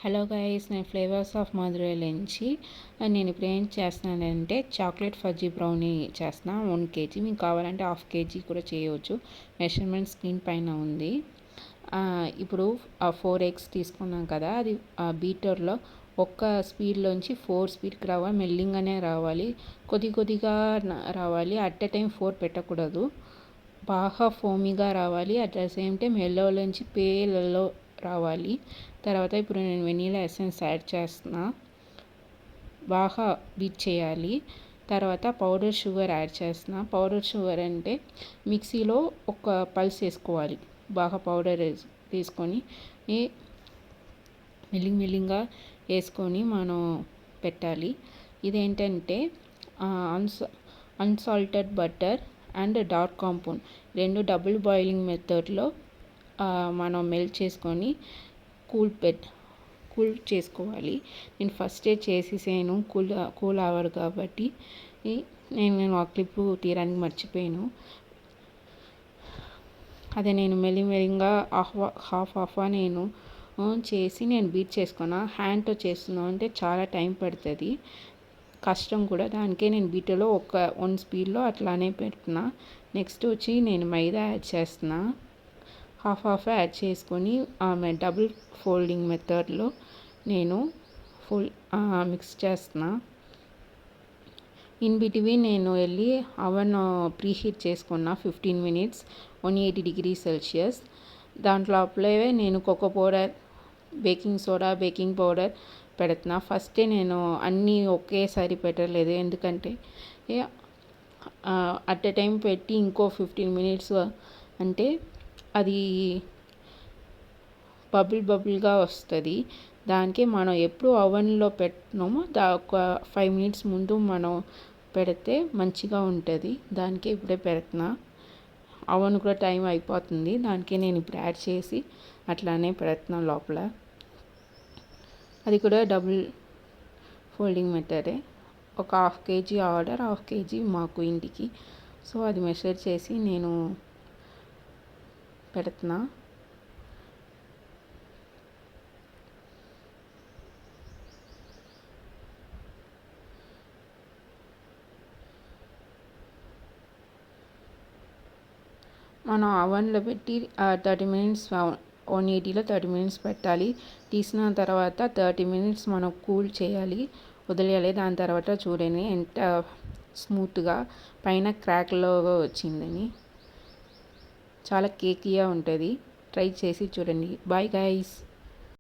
Hello guys, నేను flavours of Madurai నుంచి నేను ఇప్పుడు ఏం చేస్తున్నానంటే చాక్లెట్ ఫజ్జీ బ్రౌనీ చేస్తున్నా 1 kg. మీకు కావాలంటే 1/2 kg కూడా చేయవచ్చు. మెజర్మెంట్ స్క్రీన్ పైన ఉంది. ఇప్పుడు 4 eggs తీసుకున్నాం కదా, అది బీటర్లో ఒక్క స్పీడ్లోంచి 4 స్పీడ్కి రావాలి. మెల్లింగానే రావాలి, కొద్దిగా రావాలి. అట్ ఎ టైం 4 పెట్టకూడదు. బాగా ఫోమీగా రావాలి. అట్ ద సేమ్ టైం ఎల్లోలోంచి పేల్ ఎల్లో రావాలి. తర్వాత ఇప్పుడు నేను వెనీలా ఎసెన్స్ యాడ్ చేస్తున్నా. బాగా బీట్ చేయాలి. తర్వాత పౌడర్ షుగర్ యాడ్ చేస్తున్నా. పౌడర్ షుగర్ అంటే మిక్సీలో ఒక పల్స్ వేసుకోవాలి. బాగా పౌడర్ తీసుకొని మెల్లింగా వేసుకొని మనం పెట్టాలి. ఇదేంటంటే unsalted butter and dark compound రెండు డబుల్ బాయిలింగ్ మెథడ్లో మనం మెల్ట్ చేసుకొని కూల్ చేసుకోవాలి. నేను ఫస్టే చేసేసాను, కూల్ అవ్వదు కాబట్టి. నేను ఆ క్లిప్ తీయడానికి మర్చిపోయాను. అదే నేను మెల్లిగా హాఫ్ నేను చేసి నేను బీట్ చేసుకున్నా. హ్యాండ్తో చేస్తున్నాను అంటే చాలా టైం పడుతుంది, కష్టం కూడా. దానికే నేను బీటర్లో 1 స్పీడ్లో అట్లానే పెడుతున్నా. నెక్స్ట్ వచ్చి నేను మైదా యాడ్ చేస్తున్నా. హాఫ్ యాడ్ చేసుకొని డబుల్ ఫోల్డింగ్ మెథడ్లో నేను మిక్స్ చేస్తున్నా. ఇన్ బిట్వీన్ నేను వెళ్ళి అవన్ ప్రీహీట్ చేసుకున్నా 15 minutes 180 degrees Celsius. దాంట్లో అప్లై నేను cocoa powder, baking soda, baking powder పెడుతున్నా. ఫస్టే నేను అన్నీ ఒకేసారి పెట్టలేదు, ఎందుకంటే అట్ ఎ టైం పెట్టి ఇంకో 15 minutes అంటే అది బబుల్గా వస్తుంది. దానికి మనం ఎప్పుడు ఓవెన్లో పెట్టినామో ఒక 5 minutes ముందు మనం పెడితే మంచిగా ఉంటుంది. దానికి ఇప్పుడే పెడుతున్నా. ఓవెన్ కూడా టైం అయిపోతుంది, దానికి నేను ఇప్పుడు యాడ్ చేసి అట్లానే పెడుతున్నా లోపల. అది కూడా డబుల్ ఫోల్డింగ్ మెథడే. ఒక 1/2 kg ఆర్డర్, 1/2 kg మాకు ఇంటికి. సో అది మెషర్ చేసి నేను పెడుతున్నా. మనం అవన్లో పెట్టి 30 minutes 180లో 30 minutes పెట్టాలి. తీసిన తర్వాత 30 minutes మనం కూల్ చేయాలి, వదిలేయాలి. దాని తర్వాత చూడండి ఎంత స్మూత్గా పైన క్రాక్లో వచ్చిందని. చాలా కేకీగా ఉంటుంది. ట్రై చేసి చూడండి. Bye guys.